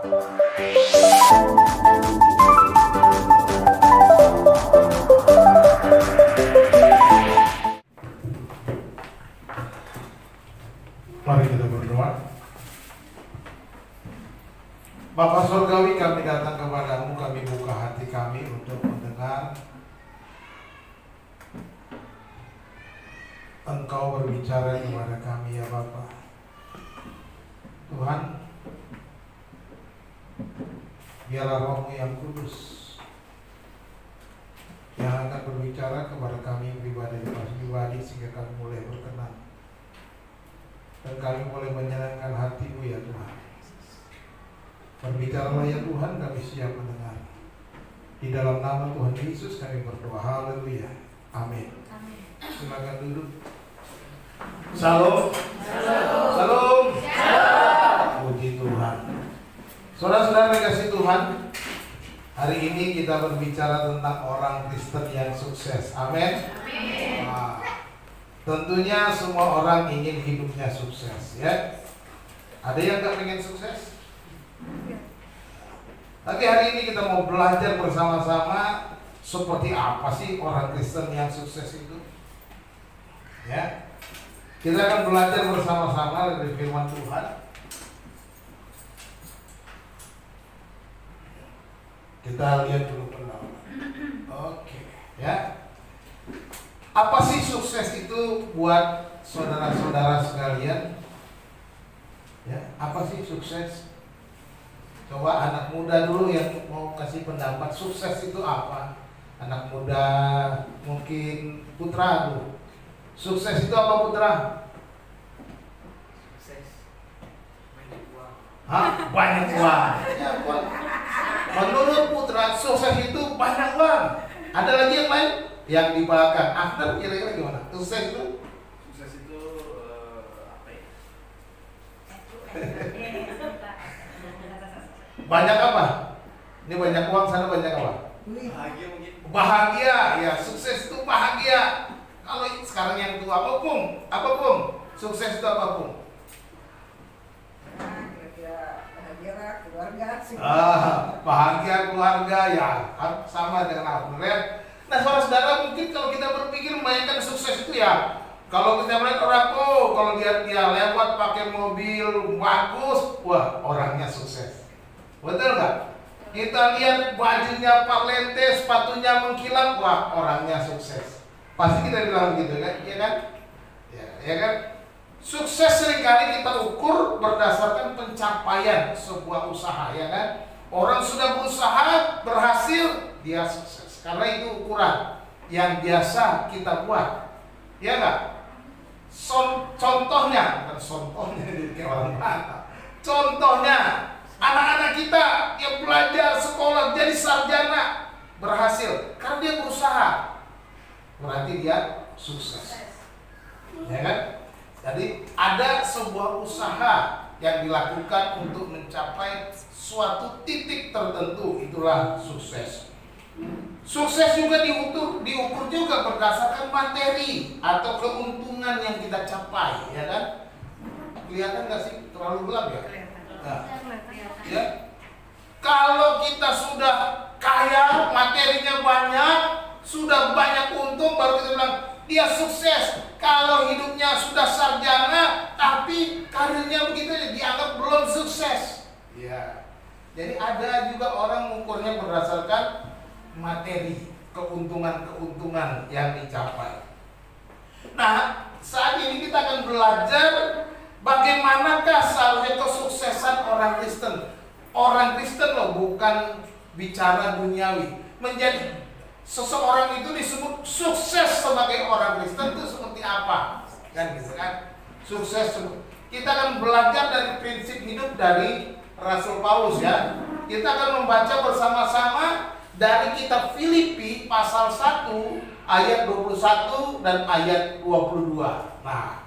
Mari kita berdoa. Bapa Surgawi, kami datang kepadamu, kami buka hati kami untuk mendengar Engkau berbicara kepada kami ya Bapa. Tuhan, biarlah Roh-Mu yang kudus yang akan berbicara kepada kami pribadi sehingga kami mulai berkenan dan kami boleh menyenangkan hati-Mu ya Tuhan. Berbicaralah ya Tuhan, kami siap mendengar. Di dalam nama Tuhan Yesus kami berdoa. Haleluya. Amin. Silakan duduk. Salam. Salam. Puji Tuhan. Saudara-saudara kasih Tuhan, hari ini kita berbicara tentang orang Kristen yang sukses. Amin. Nah, tentunya semua orang ingin hidupnya sukses, ya. Ada yang gak pengen sukses? Tapi hari ini kita mau belajar bersama-sama seperti apa sih orang Kristen yang sukses itu. Ya, kita akan belajar bersama-sama dari firman Tuhan. Kita lihat dulu pertama. Oke, ya. Apa sih sukses itu buat saudara-saudara sekalian? Ya, apa sih sukses? Coba anak muda dulu yang mau kasih pendapat, sukses itu apa? Anak muda, mungkin Putra dulu. Sukses itu apa Putra? Sukses banyak uang. Hah? Banyak uang. Ya, buat. Menurut Putra, sukses itu banyak uang. Ada lagi yang lain? Yang di belakang. After kira-kira gimana? Sukses itu? Sukses itu apa ya? Banyak apa? Ini banyak uang, sana banyak apa? Bahagia mungkin. Bahagia, ya sukses itu bahagia. Kalau sekarang yang tua apa Pung? Apa Pung? Sukses itu apa Pung? Bahagia keluarga sih. Bahagia keluarga ya, sama dengan aku. Nah saudara-saudara, mungkin kalau kita berpikir membayangkan sukses itu ya, kalau kita melihat orang, kalau dia lewat pakai mobil bagus, wah orangnya sukses. Betul nggak? Kita lihat bajunya parlente, sepatunya mengkilap, wah orangnya sukses. Pasti kita bilang begitu kan? Iya kan? Ya kan? Sukses seringkali kita ukur berdasarkan pencapaian sebuah usaha, ya kan? Orang sudah berusaha, berhasil, dia sukses. Karena itu ukuran yang biasa kita buat, ya nggak? Contohnya, bukan contohnya kayak orang mana? Contohnya, anak-anak kita yang belajar sekolah jadi sarjana berhasil karena dia berusaha, berarti dia sukses, ya kan? Jadi ada sebuah usaha yang dilakukan untuk mencapai suatu titik tertentu, itulah sukses. Sukses juga diukur juga berdasarkan materi atau keuntungan yang kita capai, ya kan? Kelihatan nggak sih? Terlalu gelap ya? Nah, ya. Kalau kita sudah kaya, materinya banyak, sudah banyak untung, baru kita bilang dia sukses. Kalau hidupnya sudah sarjana, tapi karirnya begitu dianggap belum sukses. Ya. Jadi ada juga orang mengukurnya berdasarkan materi, keuntungan-keuntungan yang dicapai. Nah, saat ini kita akan belajar bagaimanakah seharusnya kesuksesan orang Kristen. Orang Kristen loh, bukan bicara duniawi. Menjadi seseorang itu disebut sukses sebagai orang Kristen itu seperti apa? Kan gitu kan? Sukses. Kita akan belajar dari prinsip hidup dari Rasul Paulus ya. Kita akan membaca bersama-sama dari kitab Filipi pasal 1 ayat 21 dan ayat 22. Nah,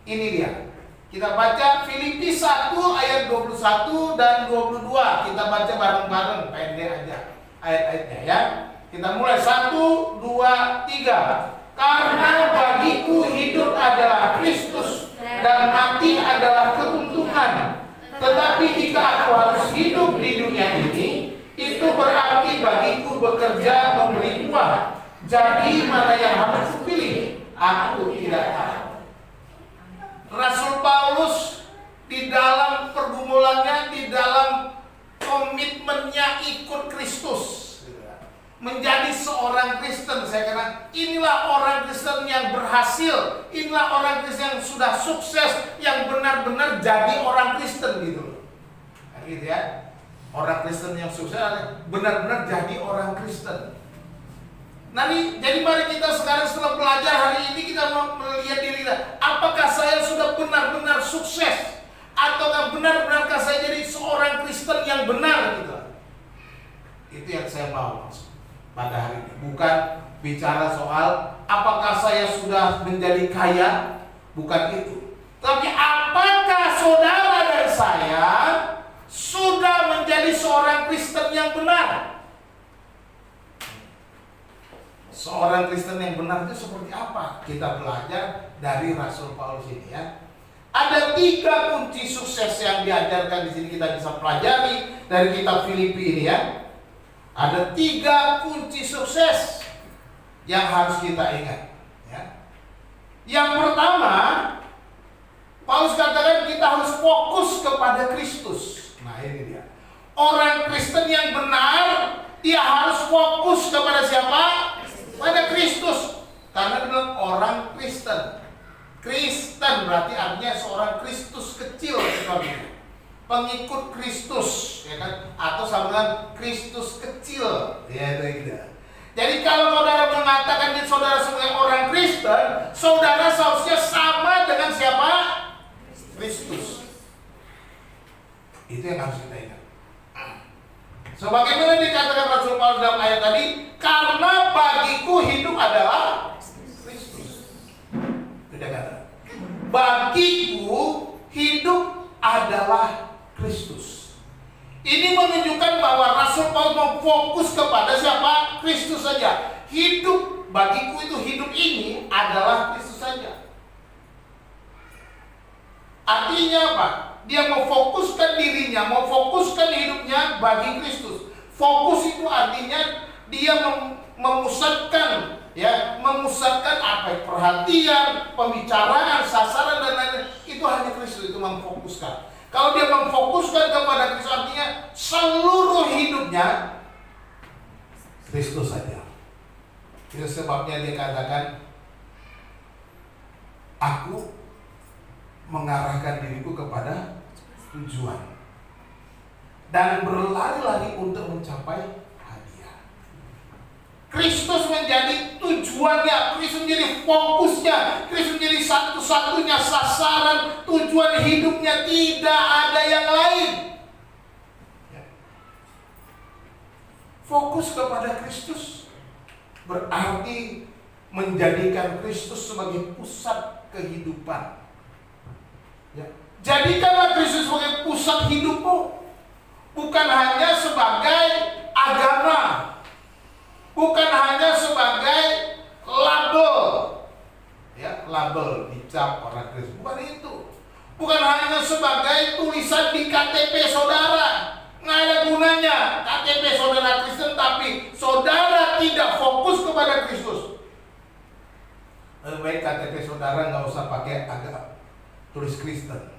ini dia. Kita baca Filipi 1 ayat 21 dan 22. Kita baca bareng-bareng, pendek aja ayat-ayatnya ya. Kita mulai 1, 2, 3. Karena bagiku hidup adalah Kristus dan mati adalah keuntungan. Tetapi jika aku harus hidup di berarti bagiku bekerja memberi uang. Jadi mana yang harus kupilih? Aku tidak tahu. Rasul Paulus di dalam pergumulannya, di dalam komitmennya ikut Kristus, menjadi seorang Kristen, saya katakan inilah orang Kristen yang berhasil, inilah orang Kristen yang sudah sukses, yang benar-benar jadi orang Kristen gitu, gitu ya. Orang Kristen yang sukses benar-benar jadi orang Kristen. Nah, jadi mari kita sekarang setelah belajar hari ini kita mau melihat diri kita. Apakah saya sudah benar-benar sukses? Ataukah benar-benarkah saya jadi seorang Kristen yang benar gitu? Itu yang saya mau pada hari ini. Bukan bicara soal apakah saya sudah menjadi kaya. Bukan itu. Tapi apakah saudara dan saya sudah menjadi seorang Kristen yang benar? Seorang Kristen yang benar itu seperti apa? Kita belajar dari Rasul Paulus ini ya. Ada 3 kunci sukses yang diajarkan di sini, kita bisa pelajari dari kitab Filipi ini ya. Ada 3 kunci sukses yang harus kita ingat ya. Yang pertama, Paulus katakan kita harus fokus kepada Kristus. Nah, ini dia. Orang Kristen yang benar, dia harus fokus kepada siapa? Pada Kristus. Karena dia bilang orang Kristen. Kristen berarti artinya seorang Kristus kecil, pengikut Kristus, ya kan? Atau sama dengan Kristus kecil, ya itu. Jadi kalau saudara mengatakan diri saudara sebagai orang Kristen, saudara seharusnya sama dengan siapa? Kristus. Itu yang harus kita ingat. Sebagaimana dikatakan Rasul Paulus dalam ayat tadi, karena bagiku hidup adalah Kristus. Tidak kata. Bagiku hidup adalah Kristus. Ini menunjukkan bahwa Rasul Paulus mau fokus kepada siapa? Kristus saja. Hidup bagiku itu hidup ini adalah Kristus saja. Artinya apa? Dia mau fokuskan dirinya, mau fokuskan hidupnya bagi Kristus. Fokus itu artinya dia memusatkan, ya, memusatkan apa? Perhatian, pembicaraan, sasaran dan lain-lain. Itu hanya Kristus, itu memfokuskan. Kalau dia memfokuskan kepada Kristus artinya seluruh hidupnya Kristus saja. Itu sebabnya dia katakan, aku mengarahkan diriku kepada tujuan dan berlari-lari untuk mencapai hadiah. Kristus menjadi tujuannya, Kristus menjadi fokusnya, Kristus menjadi satu-satunya sasaran tujuan hidupnya, tidak ada yang lain. Fokus kepada Kristus berarti menjadikan Kristus sebagai pusat kehidupan. Ya. Jadikanlah Kristus sebagai pusat hidupmu, bukan hanya sebagai agama, bukan hanya sebagai label, ya, label dicap orang Kristen, bukan itu, bukan hanya sebagai tulisan di KTP saudara. Nggak ada gunanya KTP saudara Kristen, tapi saudara tidak fokus kepada Kristus. Lebih baik KTP saudara nggak usah pakai agama tulis Kristen,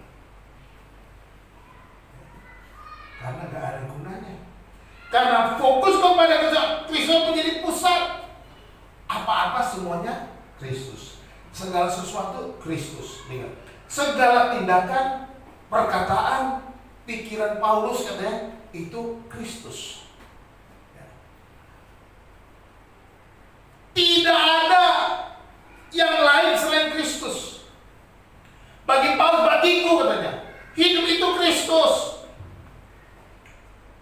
karena gak ada gunanya. Karena fokus kepada Kristus menjadi pusat. Apa-apa semuanya Kristus. Segala sesuatu Kristus. Lihat, segala tindakan, perkataan, pikiran Paulus katanya itu Kristus. Tidak ada yang lain selain Kristus. Bagi Paulus, bagiku katanya, hidup itu Kristus.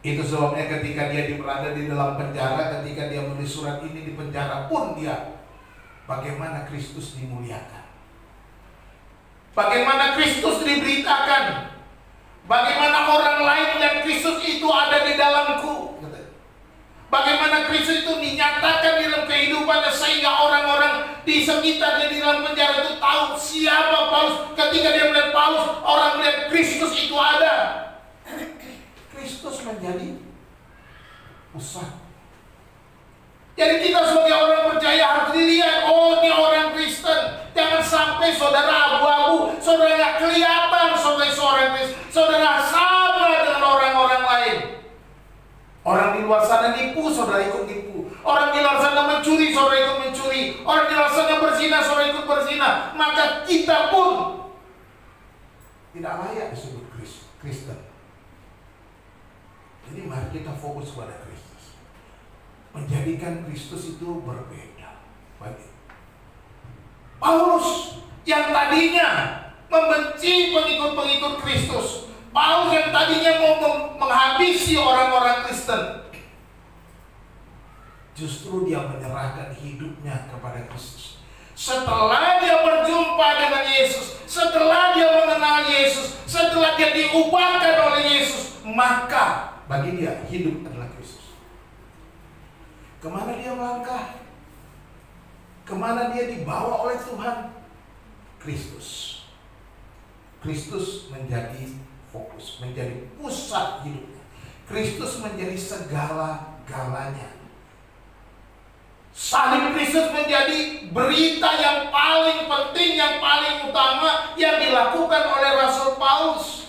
Itu sebabnya ketika dia berada di dalam penjara, ketika dia menulis surat ini di penjara pun dia, bagaimana Kristus dimuliakan, bagaimana Kristus diberitakan, bagaimana orang lain dan Kristus itu ada di dalamku. Bagaimana Kristus itu dinyatakan di dalam kehidupannya sehingga orang-orang di sekitarnya di dalam penjara itu tahu siapa Paulus. Ketika dia melihat Paulus, orang melihat Kristus itu ada. Kristus menjadi pusat. Jadi kita sebagai orang percaya harus dilihat, oh ini orang Kristen. Jangan sampai saudara abu-abu, saudara nggak kelihatan sebagai seorang Kristen, saudara sama dengan orang-orang lain. Orang di luar sana nipu, saudara ikut nipu. Orang di luar sana mencuri, saudara ikut mencuri. Orang di luar sana berzina, saudara ikut berzina. Maka kita pun tidak layak disebut Kristen. Jadi mari kita fokus pada Kristus. Menjadikan Kristus itu berbeda. Bagi Paulus yang tadinya membenci pengikut-pengikut Kristus, Paulus yang tadinya mau menghabisi orang-orang Kristen, justru dia menyerahkan hidupnya kepada Kristus. Setelah dia berjumpa dengan Yesus, setelah dia mengenal Yesus, setelah dia diubahkan oleh Yesus, maka bagi dia hidup adalah Kristus. Kemana dia melangkah? Kemana dia dibawa oleh Tuhan? Kristus. Kristus menjadi fokus, menjadi pusat hidupnya. Kristus menjadi segala-galanya. Salib Kristus menjadi berita yang paling penting, yang paling utama yang dilakukan oleh Rasul Paulus.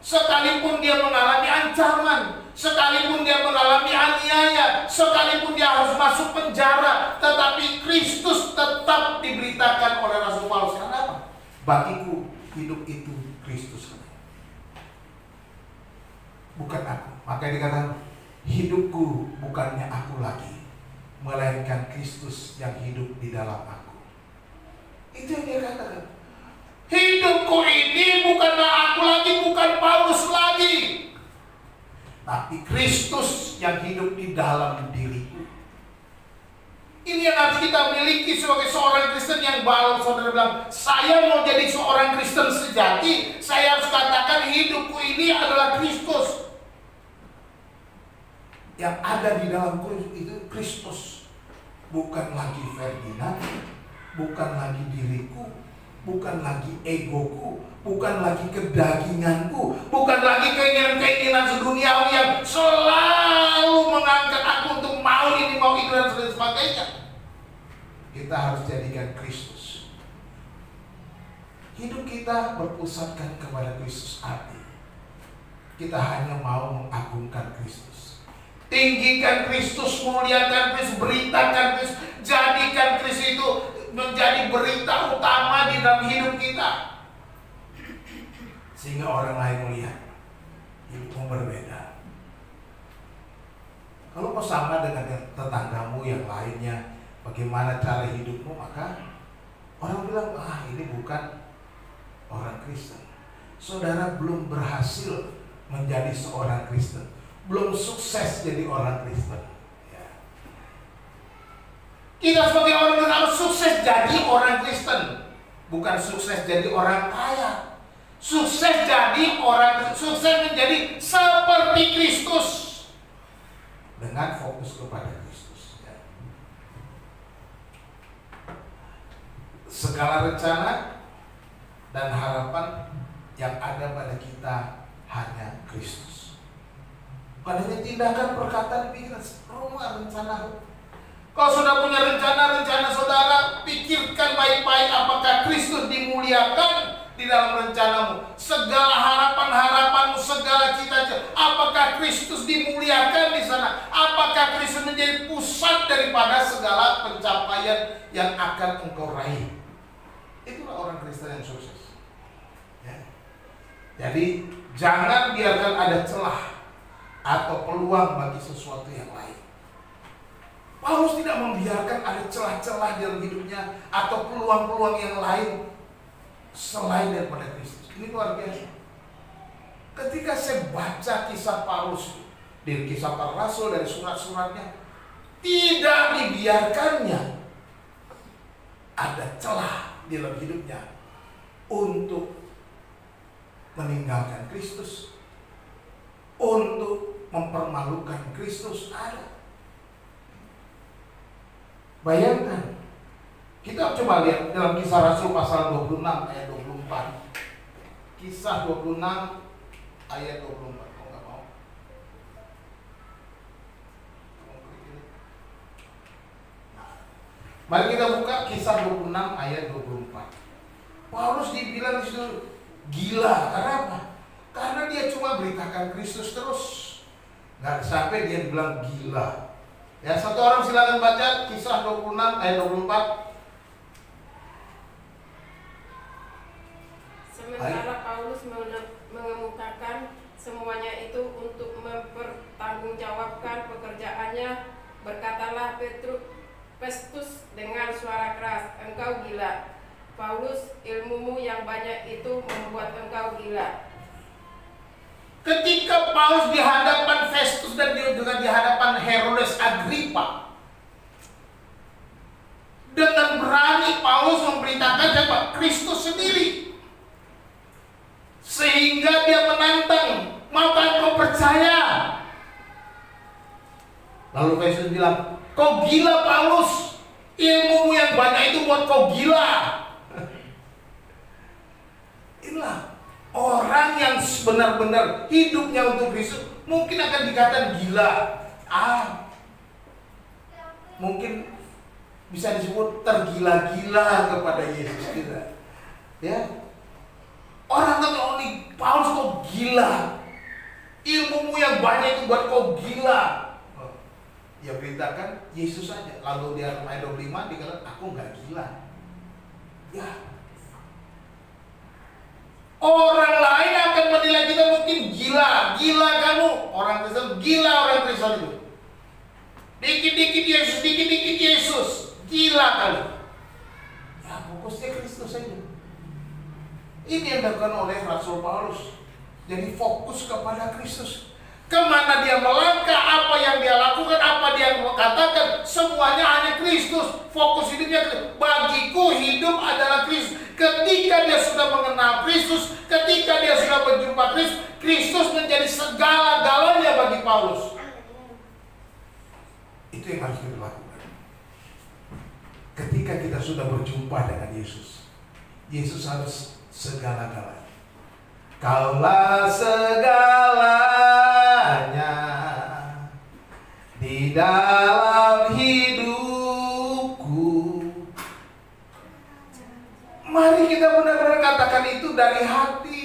Sekalipun dia mengalami ancaman, sekalipun dia mengalami aniaya, sekalipun dia harus masuk penjara, tetapi Kristus tetap diberitakan oleh Rasul Paulus. Karena apa? Bagiku hidup itu Kristus, bukan aku. Maka dikatakan, hidupku bukannya aku lagi, melainkan Kristus yang hidup di dalam aku. Itu yang dia katakan. Hidupku ini bukanlah aku lagi, bukan Paulus lagi, tapi Kristus yang hidup di dalam diriku. Ini yang harus kita miliki sebagai seorang Kristen yang baru. Saudara bilang, saya mau jadi seorang Kristen sejati, saya harus katakan hidupku ini adalah Kristus. Yang ada di dalamku itu Kristus, bukan lagi Ferdinand, bukan lagi diriku, bukan lagi egoku, bukan lagi kedaginganku, bukan lagi keinginan-keinginan seduniawi yang selalu mengangkat aku untuk mau ini, mau itu, dan sebagainya. Kita harus jadikan Kristus. Hidup kita berpusatkan kepada Kristus. Arti kita hanya mau mengagungkan Kristus. Tinggikan Kristus, muliakan Kristus, beritakan Kristus, jadikan Kristus itu menjadi berita utama di dalam hidup kita, sehingga orang lain melihat hidupmu berbeda. Kalau kau sama dengan tetanggamu yang lainnya, bagaimana cara hidupmu, maka orang bilang, ini bukan orang Kristen. Saudara belum berhasil menjadi seorang Kristen, belum sukses jadi orang Kristen. Kita sebagai orang Kristen harus sukses jadi orang Kristen, bukan sukses jadi orang kaya. Sukses jadi orang, sukses menjadi seperti Kristus dengan fokus kepada Kristus. Segala rencana dan harapan yang ada pada kita hanya Kristus. Padanya tindakan, perkataan, pikiran, rumah, rencana. Kalau sudah punya rencana saudara, pikirkan baik-baik apakah Kristus dimuliakan di dalam rencanamu. Segala harapan-harapanmu, segala cita-cita, apakah Kristus dimuliakan di sana? Apakah Kristus menjadi pusat daripada segala pencapaian yang akan engkau raih? Itulah orang Kristen yang sukses. Ya. Jadi jangan biarkan ada celah atau peluang bagi sesuatu yang lain. Paulus tidak membiarkan ada celah-celah dalam hidupnya atau peluang-peluang yang lain selain daripada Kristus. Ini luar biasa. Ketika saya baca kisah Paulus dari kisah para rasul, dari surat-suratnya, tidak dibiarkannya ada celah di dalam hidupnya untuk meninggalkan Kristus, untuk mempermalukan Kristus. Ada. Bayangkan, kita coba lihat dalam Kisah Rasul pasal 26 ayat 24. Kisah 26 ayat 24. Kok nggak mau? Mari kita buka Kisah 26 ayat 24. Paulus dibilang di situ gila. Karena apa? Karena dia cuma beritakan Kristus terus. Nggak sampai dia bilang gila. Ya, satu orang silakan baca Kisah 26 ayat 24. Sementara Paulus mengemukakan semuanya itu untuk mempertanggungjawabkan pekerjaannya, berkatalah Festus dengan suara keras, "Engkau gila, Paulus, ilmumu yang banyak itu membuat engkau gila." Ketika Paulus di hadapan Festus dan juga di hadapan Herodes Agripa, dengan berani Paulus memberitakan siapa? Kristus sendiri. Sehingga dia menantang, maukah kau percaya? Lalu Festus bilang, kau gila Paulus, ilmumu yang banyak itu buat kau gila. Inilah orang yang benar-benar hidupnya untuk Kristus mungkin akan dikatakan gila. Mungkin bisa disebut tergila-gila kepada Yesus kita. Ya. Orang kata, oh nih Paulus kok gila, ilmumu yang banyak itu buat kau gila. Ya beritakan Yesus saja. Lalu dia ayat 25 dikatakan aku nggak gila. Ya. Orang lain akan menilai kita mungkin gila, gila kamu orang Kristen, gila orang Kristen itu. Dikit-dikit Yesus, dikit-dikit Yesus, gila kali. Ya fokusnya Kristus saja. Ini yang dilakukan oleh Rasul Paulus. Jadi fokus kepada Kristus. Kemana dia melangkah, apa yang dia lakukan, apa dia katakan, semuanya hanya Kristus. Fokus hidupnya, bagiku hidup adalah Kristus. Ketika dia sudah mengenal Kristus, ketika dia sudah berjumpa Kristus, Kristus menjadi segala-galanya bagi Paulus. Itu yang harus kita lakukan. Ketika kita sudah berjumpa dengan Yesus, Yesus harus segala-galanya. Kaulah segalanya di dalam hidupku. Mari kita benar-benar katakan itu dari hati.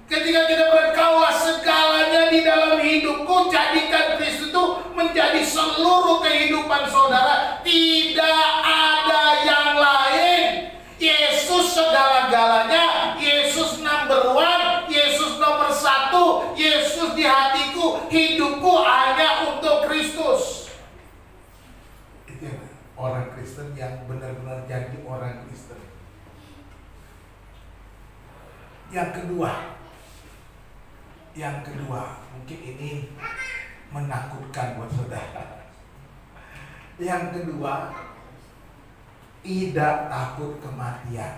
Ketika kita berkata kaulah segalanya di dalam hidupku, jadikan Kristus itu menjadi seluruh kehidupan saudara. Tidak ada yang lain. Yesus segala-galanya, Yesus number one, Yesus nomor satu, Yesus di hatiku, hidupku hanya untuk Kristus. Itu orang Kristen yang benar-benar jadi orang Kristen. Yang kedua, mungkin ini menakutkan buat saudara. Yang kedua, tidak takut kematian.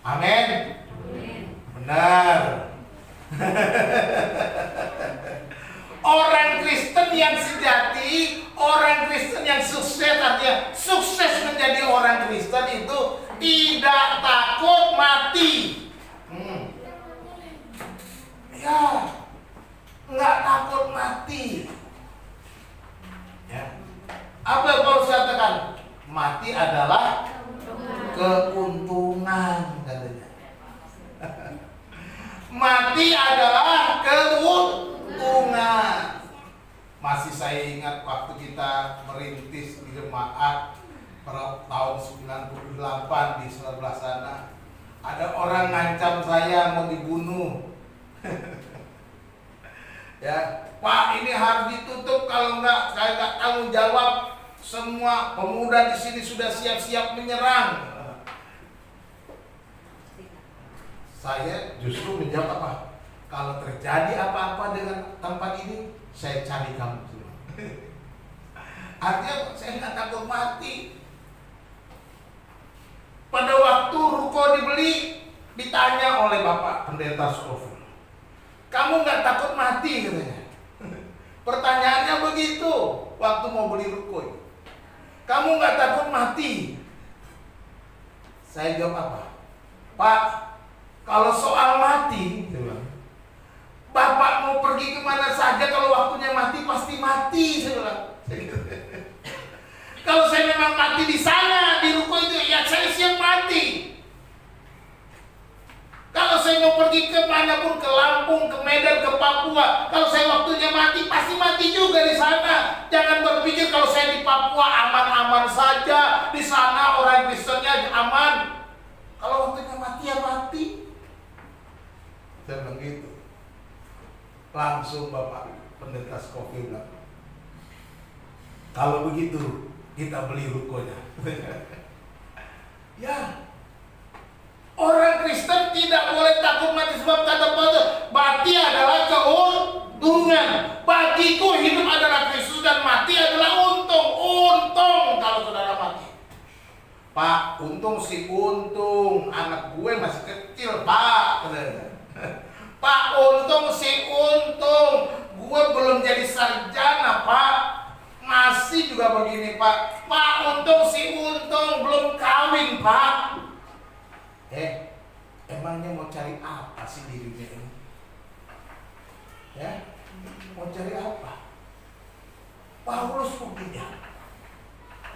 Amin. Benar. Orang Kristen yang sejati, orang Kristen yang sukses, artinya sukses menjadi orang Kristen itu tidak takut mati. Ya, nggak takut mati. Ya. Apa yang Paulus katakan? Mati adalah keuntungan, katanya. Mati adalah keuntungan. Masih saya ingat waktu kita merintis di jemaat pada tahun 98 di sebelah sana. Ada orang ngancam saya mau dibunuh. Ya, Pak, ini harus ditutup, kalau enggak saya enggak tanggung jawab. Semua pemuda di sini sudah siap-siap menyerang. Saya justru menjawab apa? Kalau terjadi apa-apa dengan tempat ini, saya cari kamu. Artinya saya nggak takut mati. Pada waktu ruko dibeli, ditanya oleh Bapak Pendeta Scofield, kamu nggak takut mati, katanya. Pertanyaannya begitu waktu mau beli ruko. Kamu nggak takut mati? Saya jawab apa? Pak, kalau soal mati, Bapak mau pergi kemana saja, kalau waktunya mati pasti mati, saya bilang. Kalau saya memang memang mati di sana, di ruko itu, ya saya siap mati. Kalau saya mau pergi ke manapun, ke Lampung, ke Medan, ke Papua, kalau saya waktunya mati, pasti mati juga di sana. Jangan berpikir kalau saya di Papua aman-aman saja, di sana orang Kristennya aman. Kalau waktunya mati ya mati. Saya bilang gitu. Langsung Bapak Pendeta Scofield bilang, kalau begitu kita beli rukonya. Ya. Orang Kristen tidak boleh takut mati sebab kata Paulus, mati adalah keuntungan. Bagiku hidup adalah Kristus dan mati adalah untung. Untung kalau saudara mati. Pak, untung sih untung. Anak gue masih kecil, Pak. Pak, untung sih untung. Gue belum jadi sarjana, Pak. Masih juga begini, Pak. Pak, untung sih untung. Belum kawin, Pak. Emangnya mau cari apa sih di dunia ini? Ya, mau cari apa? Paulus buktinya,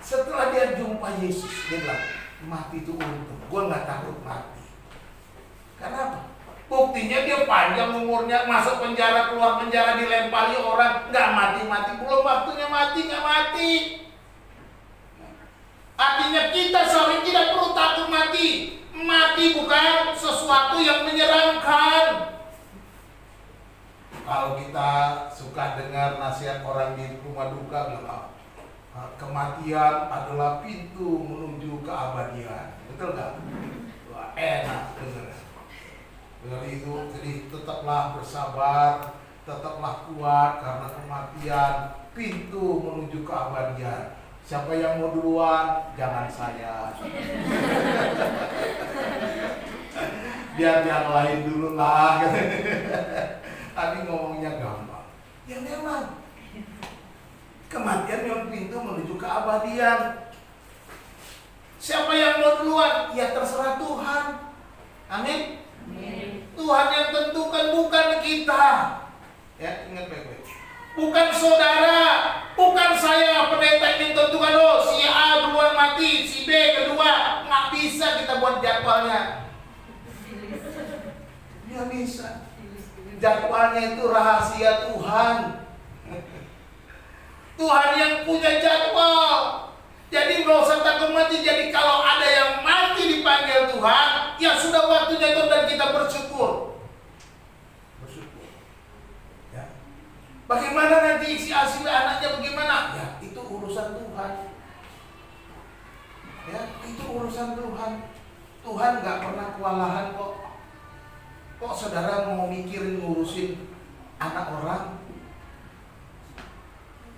setelah dia jumpa Yesus, dia bilang, mati itu untung. Gue nggak takut mati. Kenapa? Buktinya dia panjang umurnya, masuk penjara, keluar penjara, dilempari orang, nggak mati-mati. Belum waktunya mati, nggak mati. Artinya kita seorang tidak perlu takut mati. Mati bukan sesuatu yang menyeramkan. Kalau kita suka dengar nasihat orang di rumah duka bilang, kematian adalah pintu menuju keabadian. Betul nggak? Wah, enak dengar. Dengar itu, jadi tetaplah bersabar, tetaplah kuat karena kematian pintu menuju keabadian. Siapa yang mau duluan, jangan saya. Biar yang lain dulu lah. Tadi ngomongnya gampang. Ya memang. Kematian yang pintu menuju keabadian. Siapa yang mau duluan? Ya terserah Tuhan. Amin. Tuhan yang tentukan, bukan kita. Ya, ingat baik-baik. Bukan saudara, bukan saya pendeta yang tentukan. Oh, si A duluan mati, si B kedua. Nggak bisa kita buat jadwalnya. Nggak bisa. Jadwalnya itu rahasia Tuhan. Tuhan yang punya jadwal. Jadi nggak usah takut mati. Jadi kalau ada yang mati dipanggil Tuhan, ya sudah waktunya itu dan kita bersyukur. Bagaimana nanti si asli anaknya bagaimana? Ya itu urusan Tuhan. Ya itu urusan Tuhan. Tuhan nggak pernah kewalahan kok. Kok saudara mau mikirin ngurusin anak orang?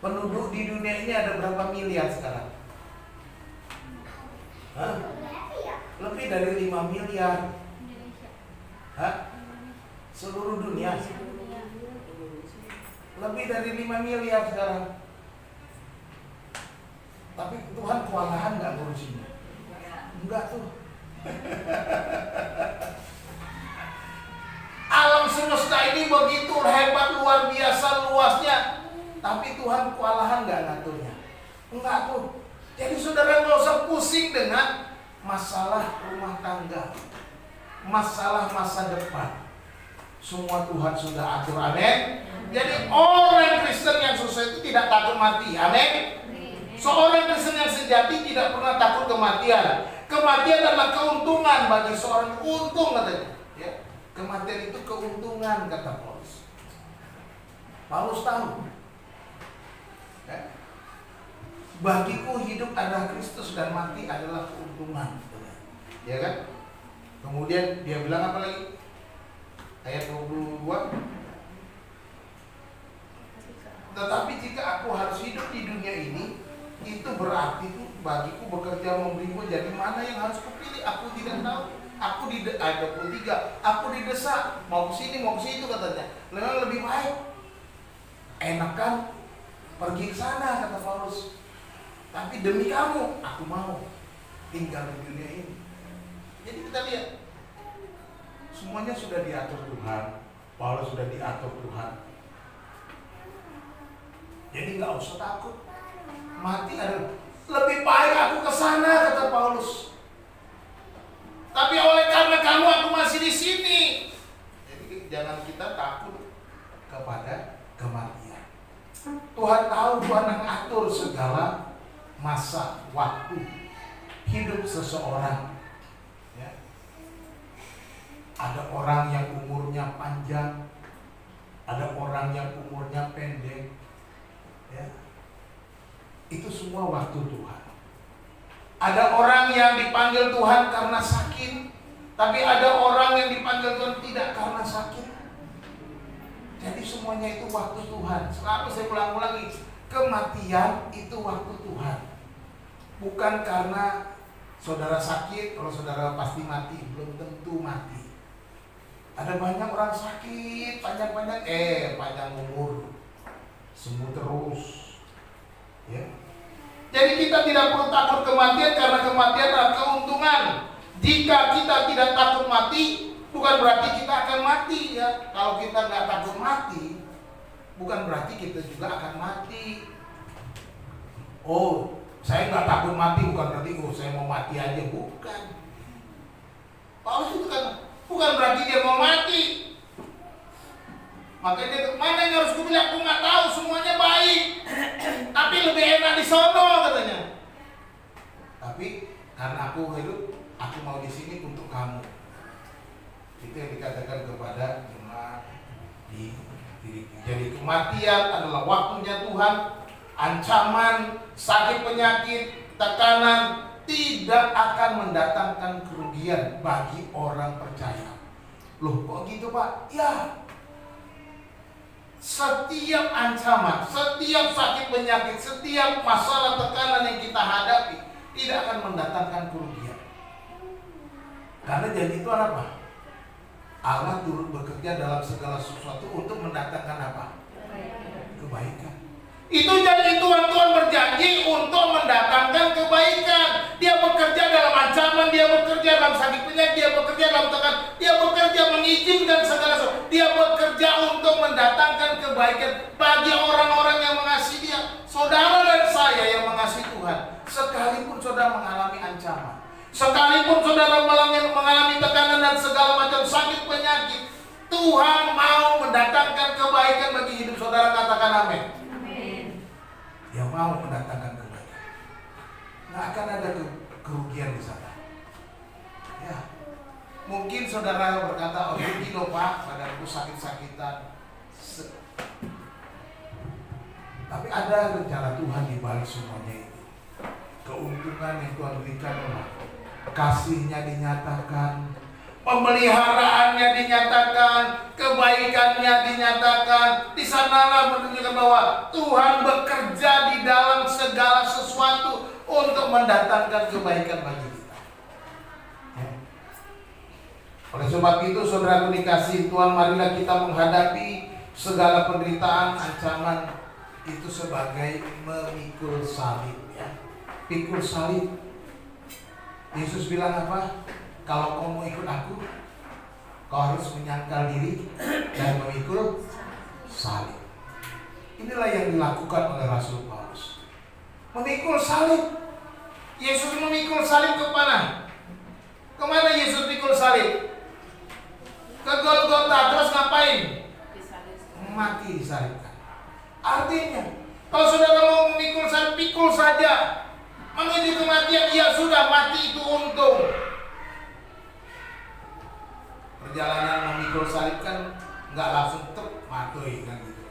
Penduduk di dunia ini ada berapa miliar sekarang? Hah? Lebih dari 5 miliar. Hah? Seluruh dunia. Lebih dari 5 miliar sekarang. Tapi Tuhan kewalahan nggak ngurusinnya? Enggak tuh. Alam semesta ini begitu hebat, luar biasa luasnya. Tapi Tuhan kewalahan nggak ngaturnya? Enggak tuh. Jadi saudara nggak usah pusing dengan masalah rumah tangga, masalah masa depan. Semua Tuhan sudah atur, amin. Jadi orang Kristen yang sukses itu tidak takut mati, amin. Seorang Kristen yang sejati tidak pernah takut kematian. Kematian adalah keuntungan bagi seorang, untung katanya. Ya. Kematian itu keuntungan kata Paulus. Paulus tahu. Ya. Bagiku hidup adalah Kristus dan mati adalah keuntungan. Ya kan? Kemudian dia bilang apa lagi? Ayat 22. Tetapi jika aku harus hidup di dunia ini, itu berarti bagiku bekerja memberimu. Jadi mana yang harus kupilih? Aku tidak tahu. Aku ayat 23. Aku didesak mau ke sini mau ke situ katanya. Lebih baik. Enak kan? Pergi ke sana kata Paulus. Tapi demi kamu aku mau tinggal di dunia ini. Jadi kita lihat semuanya sudah diatur Tuhan. Paulus sudah diatur Tuhan. Jadi nggak usah takut. Mati adalah Lebih baik aku ke sana, kata Paulus. Tapi oleh karena kamu aku masih di sini. Jadi jangan kita takut kepada kematian. Tuhan tahu, Tuhan mengatur segala masa waktu hidup seseorang. Ya. Ada orang yang umurnya panjang, ada orang yang umurnya pendek. Ya. Itu semua waktu Tuhan. Ada orang yang dipanggil Tuhan karena sakit, tapi ada orang yang dipanggil Tuhan tidak karena sakit. Jadi semuanya itu waktu Tuhan. Selalu saya ulang-ulangi, kematian itu waktu Tuhan. Bukan karena saudara sakit, kalau saudara pasti mati, belum tentu mati. Ada banyak orang sakit, panjang-panjang, panjang umur, sembuh terus. Ya. Jadi kita tidak perlu takut kematian, karena kematian adalah keuntungan. Jika kita tidak takut mati, bukan berarti kita akan mati, ya. Kalau kita nggak takut mati, bukan berarti kita juga akan mati. Oh, saya nggak takut mati bukan berarti saya mau mati aja, bukan. Paulus itu kan bukan berarti dia mau mati. Makanya mana yang harus gue bilang, aku nggak tahu, semuanya baik, tapi lebih enak di sono katanya. Tapi karena aku hidup, aku mau di sini untuk kamu. Itu yang dikatakan kepada jemaat di diri. Jadi kematian adalah waktunya Tuhan. Ancaman, sakit, penyakit, tekanan tidak akan mendatangkan kerugian bagi orang percaya. Loh, kok gitu Pak? Ya, setiap ancaman, setiap sakit penyakit, setiap masalah tekanan yang kita hadapi tidak akan mendatangkan kerugian. Karena janji Tuhan apa? Allah turut bekerja dalam segala sesuatu untuk mendatangkan apa? Kebaikan. Itu janji Tuhan. Tuhan berjanji untuk mendatangkan kebaikan. Dia bekerja dalam ancaman, dia bekerja dalam sakit penyakit, dia bekerja dalam tekanan, dia bekerja mengizinkan segala sesuatu. Dia bekerja untuk mendatangkan kebaikan bagi orang-orang yang mengasihi Dia. Saudara dan saya yang mengasihi Tuhan, sekalipun saudara mengalami ancaman, sekalipun saudara mengalami tekanan dan segala macam sakit penyakit, Tuhan mau mendatangkan kebaikan bagi hidup saudara. Katakan amin. Dia mau mendatangkan kebaikan. Nggak akan ada kerugian di sana. Ya, mungkin saudara berkata, oh rugi loh Pak, badanku sakit-sakitan. Tapi ada rencana Tuhan di balik semuanya itu. Keuntungan yang Tuhan berikan, kasih-Nya dinyatakan, pemeliharaannya dinyatakan, kebaikannya dinyatakan. Di sanalah menunjukkan bahwa Tuhan bekerja di dalam segala sesuatu untuk mendatangkan kebaikan bagi kita. Oleh sebab itu, saudaraku dikasihi Tuhan, marilah kita menghadapi segala penderitaan, ancaman itu sebagai memikul salib. Ya. Pikul salib. Yesus bilang apa? Kalau kau mau ikut aku, kau harus menyangkal diri dan memikul salib. Inilah yang dilakukan oleh Rasul Paulus. Memikul salib. Yesus memikul salib ke mana? Kemana Yesus pikul salib? Ke Golgota. Terus ngapain? Mati disalibkan. Artinya, kalau saudara mau memikul salib, pikul saja. Menuju kematian, ya sudah, mati itu untung. Perjalanan memikul salib kan nggak langsung mati kan gitu.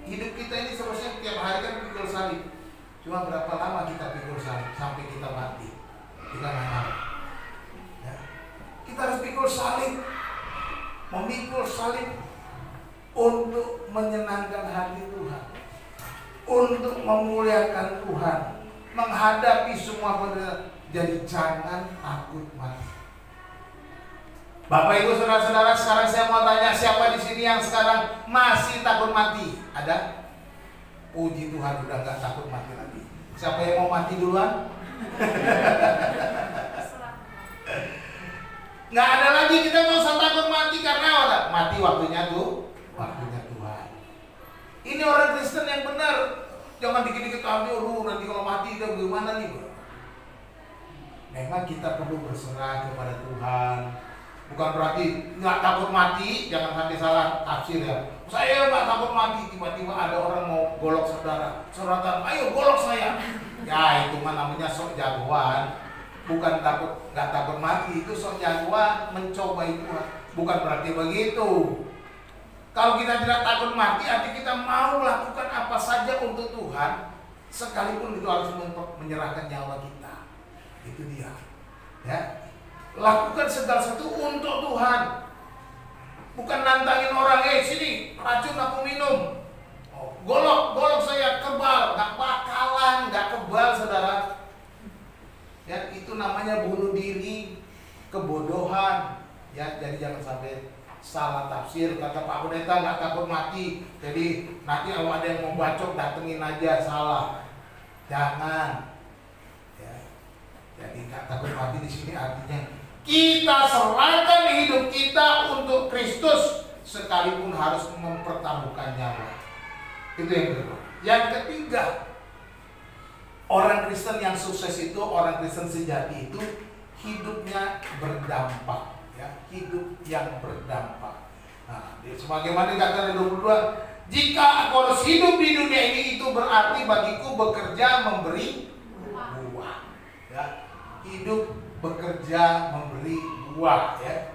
Hidup kita ini seharusnya tiap hari kan pikul salib. Cuma berapa lama kita pikul salib sampai kita mati? Kita nggak tahu. Ya. Kita harus pikul salib, memikul salib untuk menyenangkan hati Tuhan, untuk memuliakan Tuhan, menghadapi semua penderitaan. Jadi jangan takut mati. Bapak Ibu saudara-saudara, sekarang saya mau tanya, siapa di sini yang sekarang masih takut mati? Ada? Puji Tuhan, udah gak takut mati lagi. Siapa yang mau mati duluan? Nggak ada lagi, kita nggak usah takut mati. Karena apa? Mati waktunya tuh, waktunya Tuhan. Ini orang Kristen yang benar. Jangan dikit-dikit nanti kalau mati kita bagaimana nih? Memang kita perlu berserah kepada Tuhan. Bukan berarti nggak takut mati, jangan sampai salah tafsir ya. Saya nggak takut mati, tiba-tiba ada orang mau golok saudara, ayo golok saya. Ya itu mah namanya sok jagoan. Bukan nggak takut mati, itu sok jagoan mencoba itu. Bukan berarti begitu. Kalau kita tidak takut mati, artinya kita mau melakukan apa saja untuk Tuhan, sekalipun itu harus menyerahkan nyawa kita. Itu dia. Ya. Lakukan segala sesuatu untuk Tuhan. Bukan nantangin orang, sini racun aku minum. Golok saya kebal, nggak kebal saudara. Ya, itu namanya bunuh diri, kebodohan. Ya, jadi jangan sampai salah tafsir. Kata Pak Pendeta nggak takut mati, jadi nanti kalau ada yang mau bacok datengin aja, salah. Jangan. Ya. Jadi nggak takut mati di sini artinya kita serahkan hidup kita untuk Kristus, sekalipun harus mempertaruhkan nyawa. Itu yang kedua. Yang ketiga, orang Kristen yang sukses itu, orang Kristen sejati itu hidupnya berdampak, ya, hidup yang berdampak. Nah, sebagaimana dikatakan 22, jika aku harus hidup di dunia ini, itu berarti bagiku bekerja memberi buah. Ya, hidup bekerja memberi buah, ya.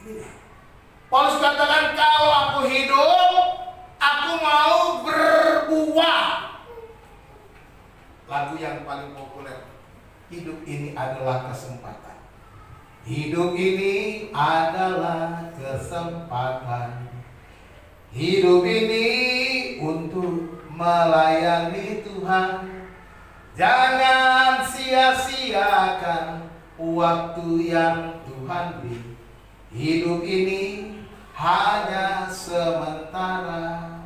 Ini Paulus katakan, kalau aku hidup, aku mau berbuah. Lagu yang paling populer, hidup ini adalah kesempatan. Hidup ini adalah kesempatan. Hidup ini untuk melayani Tuhan. Jangan sia-siakan waktu yang Tuhan beri. Hidup ini hanya sementara.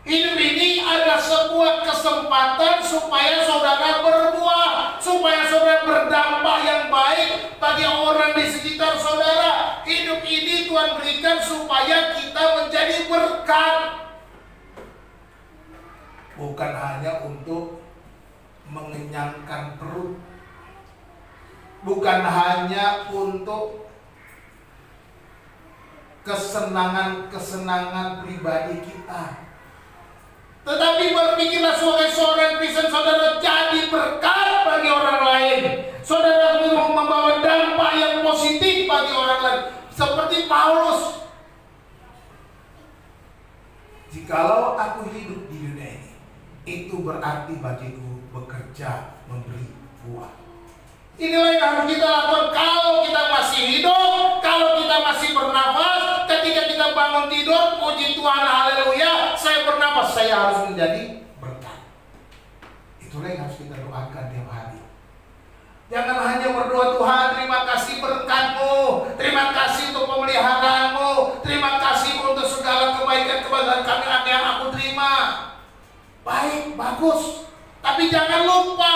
Hidup ini adalah sebuah kesempatan supaya saudara berbuah, supaya saudara berdampak yang baik bagi orang di sekitar saudara. Hidup ini Tuhan berikan supaya kita menjadi berkat, bukan hanya untuk mengenyangkan perut, bukan hanya untuk kesenangan pribadi kita, tetapi berpikirlah sebagai seorang Kristen, saudara jadi berkat bagi orang lain. Saudara membawa dampak yang positif bagi orang lain, seperti Paulus. Jikalau aku hidup di dunia ini, itu berarti bagiku bekerja memberi buah. Inilah yang harus kita lakukan kalau kita masih hidup, kalau kita masih bernafas. Ketika kita bangun tidur, puji Tuhan, haleluya, saya bernafas, saya harus menjadi berkat. Itulah yang harus kita doakan tiap hari. Jangan hanya berdoa, Tuhan terima kasih berkat-Mu, terima kasih untuk pemeliharaanmu, terima kasih untuk segala kebaikan-kebaikan kami yang aku terima. Baik, bagus. Tapi jangan lupa,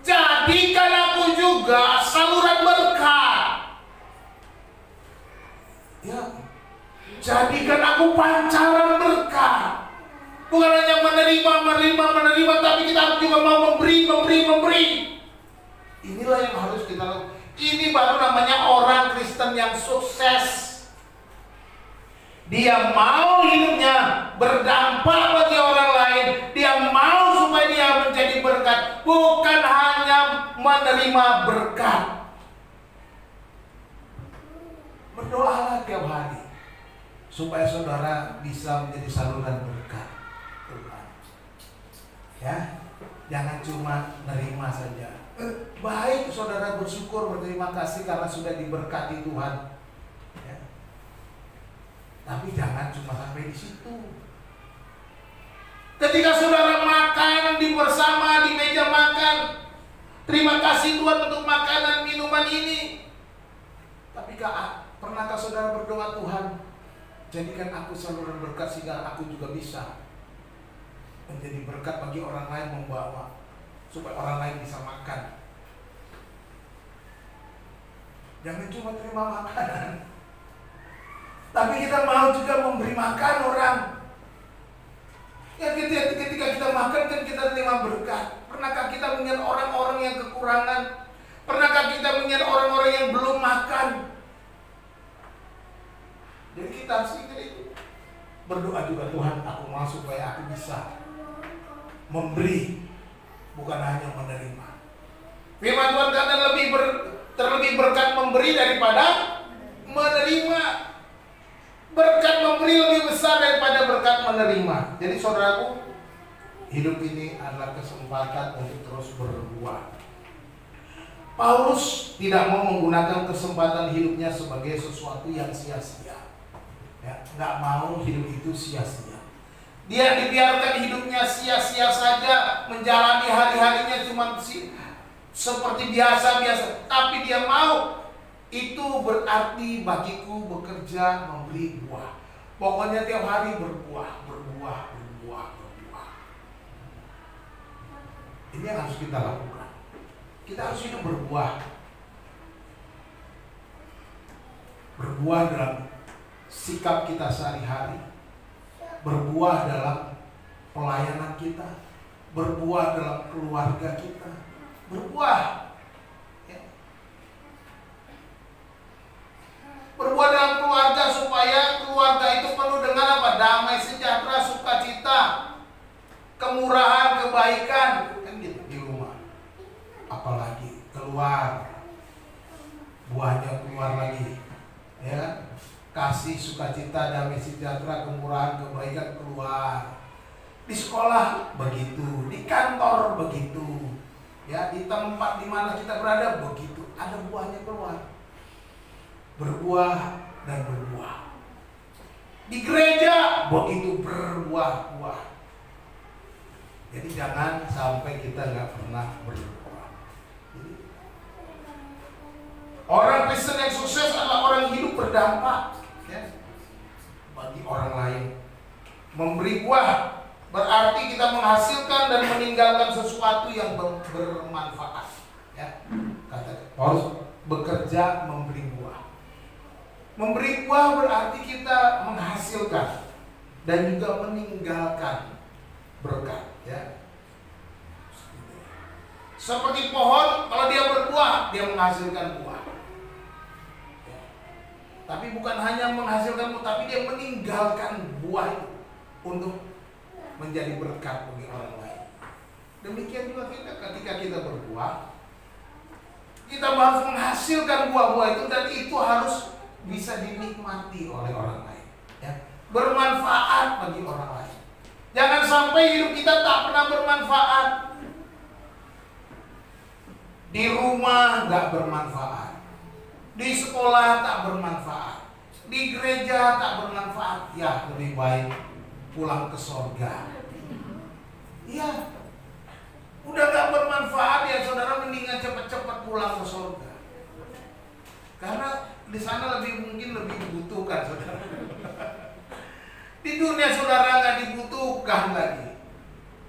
jadikan aku juga saluran berkat. Ya, jadikan aku pancaran berkat. Bukan hanya menerima, tapi kita juga mau memberi. Inilah yang harus kita lakukan. Ini baru namanya orang Kristen yang sukses. Dia mau hidupnya berdampak bagi orang lain. Dia mau supaya dia menjadi berkat, bukan hanya menerima berkat. Berdoalah tiap hari supaya saudara bisa menjadi saluran berkat Tuhan. Ya, jangan cuma nerima saja. Baik, saudara bersyukur, berterima kasih karena sudah diberkati Tuhan. Ya. Tapi jangan cuma sampai di situ. Ketika saudara makan bersama di meja makan, terima kasih Tuhan untuk makanan minuman ini. Tapi pernahkah saudara berdoa, Tuhan, jadikan aku saluran berkat sehingga aku juga bisa menjadi berkat bagi orang lain, membawa supaya orang lain bisa makan. Jangan cuma terima makanan, tapi kita mau juga memberi makan orang. Ya, ketika kita makan kan kita terima berkat. Pernahkah kita melihat orang-orang yang kekurangan? Pernahkah kita melihat orang-orang yang belum makan? Jadi kita harus ingat itu. Berdoa juga, Tuhan, aku mau supaya aku bisa memberi, bukan hanya menerima. Firman Tuhan kata terlebih berkat memberi daripada menerima. Berkat memberi lebih besar daripada berkat menerima. Jadi saudaraku, hidup ini adalah kesempatan untuk terus berbuah. Paulus tidak mau menggunakan kesempatan hidupnya sebagai sesuatu yang sia-sia. Ya, nggak mau hidup itu sia-sia. Dia dibiarkan hidupnya sia-sia saja, menjalani hari-harinya cuma seperti biasa-biasa. Tapi dia mau, itu berarti bagiku bekerja memberi buah. Pokoknya tiap hari berbuah. Ini yang harus kita lakukan. Kita harus hidup berbuah. Berbuah dalam sikap kita sehari-hari. Berbuah dalam pelayanan kita. Berbuah dalam keluarga kita. Berbuah. Ya. Berbuah dalam keluarga supaya keluarga itu penuh dengan apa? Damai, sejahtera, sukacita, kemurahan, kebaikan. Kan gitu di rumah. Apalagi keluar, buahnya keluar lagi. Ya. Kasih, sukacita, damai, sejahtera, kemurahan, kebaikan keluar. Di sekolah begitu, di kantor begitu, ya, di tempat di mana kita berada begitu, ada buahnya keluar. Berbuah dan berbuah. Di gereja begitu, berbuah-buah. Jadi jangan sampai kita nggak pernah berbuah. Jadi, orang Kristen yang sukses adalah orang hidup berdampak, ya, bagi orang lain. Memberi buah berarti kita menghasilkan dan meninggalkan sesuatu yang bermanfaat. Ya, kata Paulus, bekerja memberi buah. Memberi buah berarti kita menghasilkan dan juga meninggalkan berkat. Ya, seperti pohon, kalau dia berbuah, dia menghasilkan buah. Ya. Tapi bukan hanya menghasilkan buah, tapi dia meninggalkan buah itu untuk menjadi berkat bagi orang lain. Demikian juga kita ketika kita berbuah, kita harus menghasilkan buah-buah itu, dan itu harus bisa dinikmati oleh orang lain, ya, bermanfaat bagi orang lain. Jangan sampai hidup kita tak pernah bermanfaat. Di rumah nggak bermanfaat, di sekolah tak bermanfaat, di gereja tak bermanfaat. Ya, lebih baik pulang ke sorga. Iya, udah gak bermanfaat ya saudara, mendingan cepat-cepat pulang ke sorga. Karena di sana mungkin lebih dibutuhkan saudara. Di dunia saudara gak dibutuhkan lagi,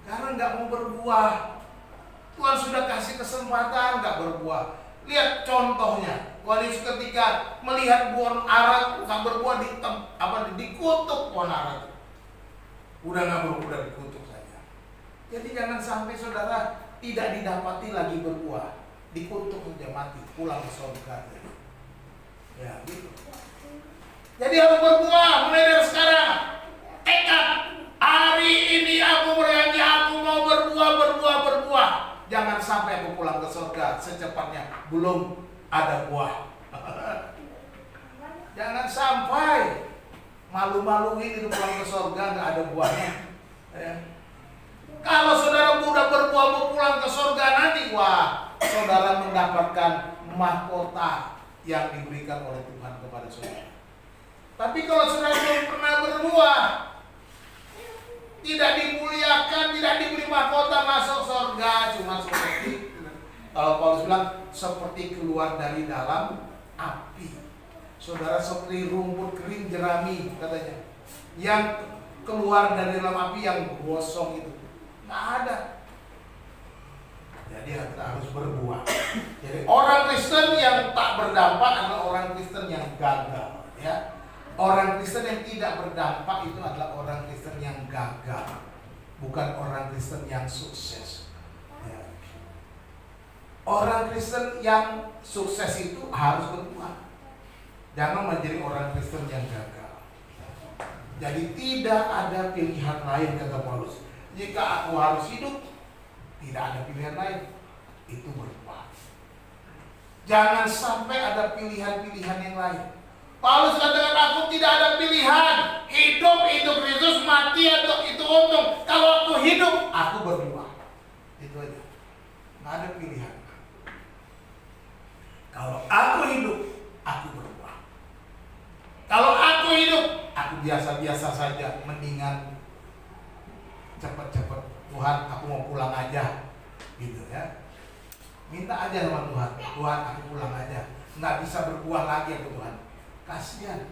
karena gak mau berbuah. Tuhan sudah kasih kesempatan gak berbuah. Lihat contohnya, Yohanes ketika melihat pohon ara gak berbuah, dikutuk pohon ara. Udah gak berbuah, udah dikutuk saja. Jadi jangan sampai saudara tidak didapati lagi berbuah, dikutuk saja, mati, pulang ke surga. Ya gitu. Jadi harus berbuah mulai dari sekarang. Tekad, hari ini aku berjanji, aku mau berbuah. Jangan sampai aku pulang ke surga secepatnya belum ada buah. Jangan sampai malu-maluin itu pulang ke surga nggak ada buahnya. Ya. Kalau saudara udah berbuah mau pulang ke surga nanti, wah, saudara mendapatkan mahkota yang diberikan oleh Tuhan kepada saudara. Tapi kalau saudara belum pernah berbuah, tidak dimuliakan, tidak diberi mahkota, masuk surga cuma seperti, kalau Paulus bilang, seperti keluar dari dalam api. Saudara seperti rumput kering jerami katanya, yang keluar dari dalam api yang gosong itu, nggak ada. Jadi kita harus berbuah. Jadi orang Kristen yang tak berdampak adalah orang Kristen yang gagal, ya. Orang Kristen yang tidak berdampak itu adalah orang Kristen yang gagal. bukan orang Kristen yang sukses. Ya. Orang Kristen yang sukses itu harus berbuah. Jangan menjadi orang Kristen yang gagal. Jadi tidak ada pilihan lain, kata Paulus. Jika aku harus hidup, tidak ada pilihan lain, itu berbuah. Jangan sampai ada pilihan-pilihan yang lain. Paulus katakan, aku tidak ada pilihan. Hidup itu Kristus, mati atau itu untung. Kalau aku hidup, aku berbuah. Itu aja. Nggak ada pilihan. Kalau aku hidup, aku berbuah. Kalau aku hidup, aku biasa-biasa saja. Mendingan cepat-cepat, Tuhan, aku mau pulang aja. Gitu ya. Minta aja sama Tuhan, Tuhan, aku pulang aja. Nggak bisa berbuah lagi ya Tuhan. Kasihan.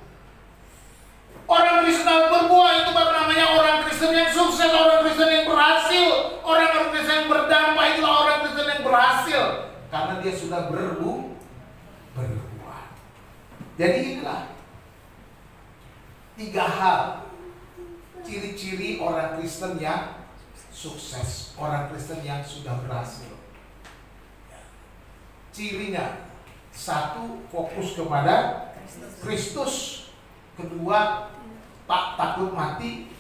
Orang Kristen yang berbuah itu baru namanya orang Kristen yang sukses, orang Kristen yang berhasil. Orang Kristen yang berdampak itulah orang Kristen yang berhasil. Karena dia sudah berbuah. Jadi inilah 3 hal ciri-ciri orang Kristen yang sukses, orang Kristen yang sudah berhasil. Cirinya, 1, fokus kepada Kristus. 2, tak takut mati.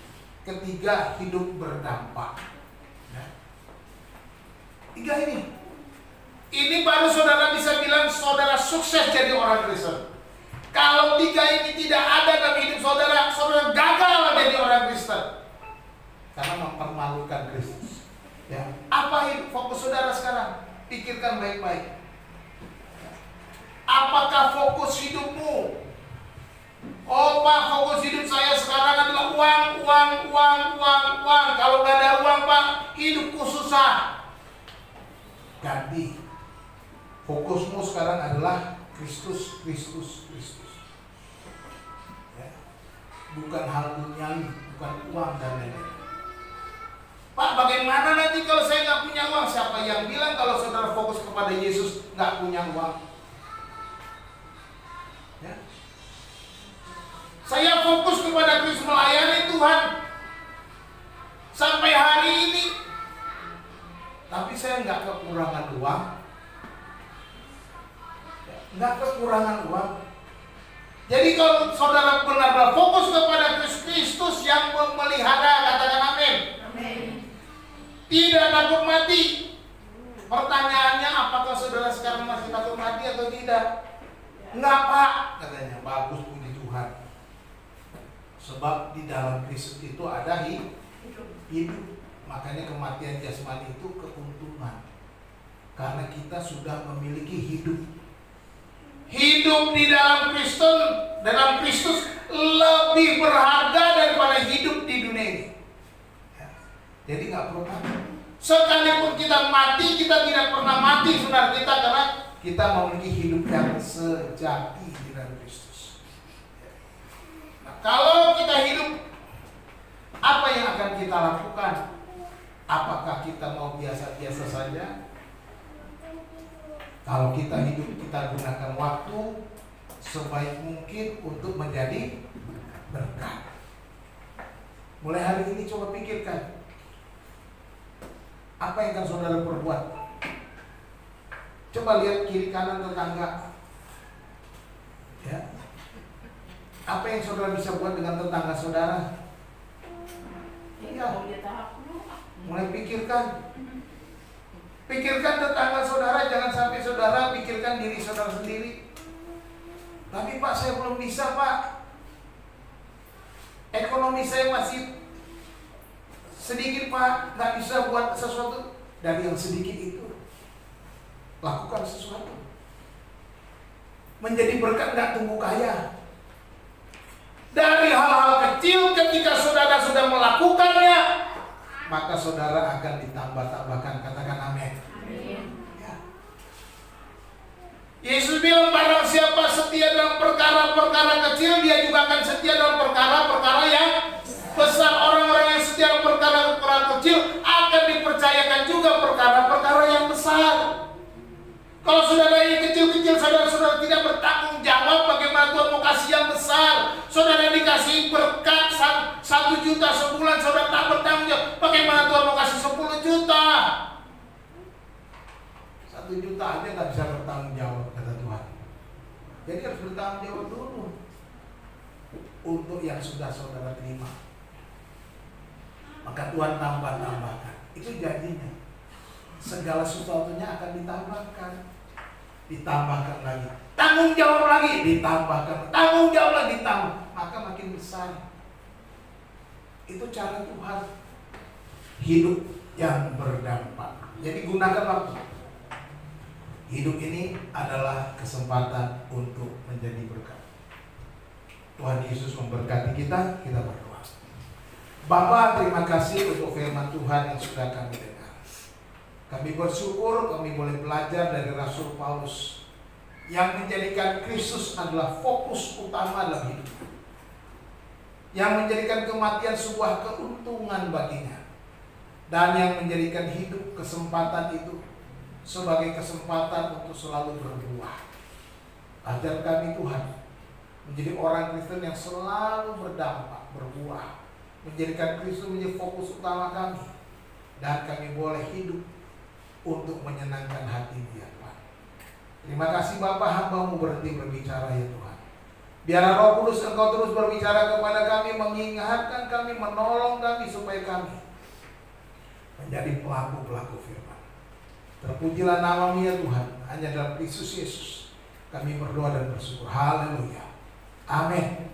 3, hidup berdampak. 3 ini. Ini baru saudara bisa bilang saudara sukses jadi orang Kristen. Kalau 3 ini tidak ada dalam hidup saudara, saudara gagal jadi orang Kristen. Karena mempermalukan Kristus. Ya. Apa fokus saudara sekarang? Pikirkan baik-baik. Apakah fokus hidupmu? Oh Pak, fokus hidup saya sekarang adalah uang. Kalau nggak ada uang Pak, hidupku susah. Ganti. Fokusmu sekarang adalah Kristus. Ya. Bukan hal duniawi, bukan uang dan lain-lain. Pak, bagaimana nanti kalau saya nggak punya uang? Siapa yang bilang kalau saudara fokus kepada Yesus nggak punya uang? Ya. Saya fokus kepada Kristus, melayani Tuhan sampai hari ini, tapi saya nggak kekurangan uang, Jadi kalau saudara benar-benar fokus kepada Kristus yang memelihara, katakan amin. Tidak takut mati. Pertanyaannya, apakah saudara sekarang masih takut mati atau tidak? Enggak Pak, katanya. Bagus, puji Tuhan. Sebab di dalam Kristus itu ada hidup. Makanya kematian jasmani itu keuntungan. Karena kita sudah memiliki hidup. Hidup di dalam Kristus lebih berharga daripada hidup di dunia ini. Jadi nggak perlu takut. Sekalipun kita mati, kita tidak pernah mati saudara kita, karena kita memiliki hidup yang sejati di dalam Kristus. Nah, kalau kita hidup, apa yang akan kita lakukan? Apakah kita mau biasa-biasa saja? Kalau kita hidup, kita gunakan waktu sebaik mungkin untuk menjadi berkat. Mulai hari ini coba pikirkan, apa yang akan saudara perbuat? Coba lihat kiri kanan tetangga. Ya. Apa yang saudara bisa buat dengan tetangga saudara? Iya. Mulai pikirkan. Pikirkan tetangga saudara, jangan sampai saudara pikirkan diri saudara sendiri. Tapi Pak, saya belum bisa Pak. Ekonomi saya masih sedikit Pak, nggak bisa buat sesuatu. Dari yang sedikit itu, lakukan sesuatu. Menjadi berkat nggak tunggu kaya. Dari hal-hal kecil, ketika saudara sudah melakukannya, maka saudara akan ditambah-tambahkan. Katakan amin. Ya. Yesus bilang, barang siapa setia dalam perkara-perkara kecil, dia juga akan setia dalam perkara-perkara yang besar. Orang-orang yang setia dalam perkara-perkara kecil akan dipercayakan juga perkara-perkara yang besar. Kalau saudara yang kecil-kecil, saudara tidak bertanggung jawab, bagaimana Tuhan mau kasih yang besar? Saudara dikasih berkat 1 juta sebulan, saudara tak bertanggung jawab, bagaimana untuk yang sudah saudara terima. Maka Tuhan tambahkan. Itu janjinya. Segala sesuatunya akan ditambahkan. Ditambahkan lagi. Tanggung jawab lagi, ditambahkan. Tanggung jawab lagi, ditambah. Maka makin besar. Itu cara Tuhan. Hidup yang berdampak. Jadi gunakan waktu. Hidup ini adalah kesempatan untuk menjadi berkat. Tuhan Yesus memberkati kita berdoa. Bapa, terima kasih untuk firman Tuhan yang sudah kami dengar. Kami bersyukur kami boleh belajar dari Rasul Paulus yang menjadikan Kristus adalah fokus utama dalam hidupnya. Yang menjadikan kematian sebuah keuntungan baginya. Dan yang menjadikan hidup kesempatan itu sebagai kesempatan untuk selalu berbuah. Ajar kami Tuhan menjadi orang Kristen yang selalu berdampak, berbuah. Menjadikan Kristus menjadi fokus utama kami. Dan kami boleh hidup untuk menyenangkan hati-Mu ya Tuhan. Terima kasih Bapa, hamba-Mu berhenti berbicara ya Tuhan. Biar Roh Kudus Engkau terus berbicara kepada kami, mengingatkan kami, menolong kami supaya kami menjadi pelaku-pelaku firman. Terpujilah nama-Mu ya Tuhan. Hanya dalam Kristus Yesus kami berdoa dan bersyukur. Haleluya. Amin.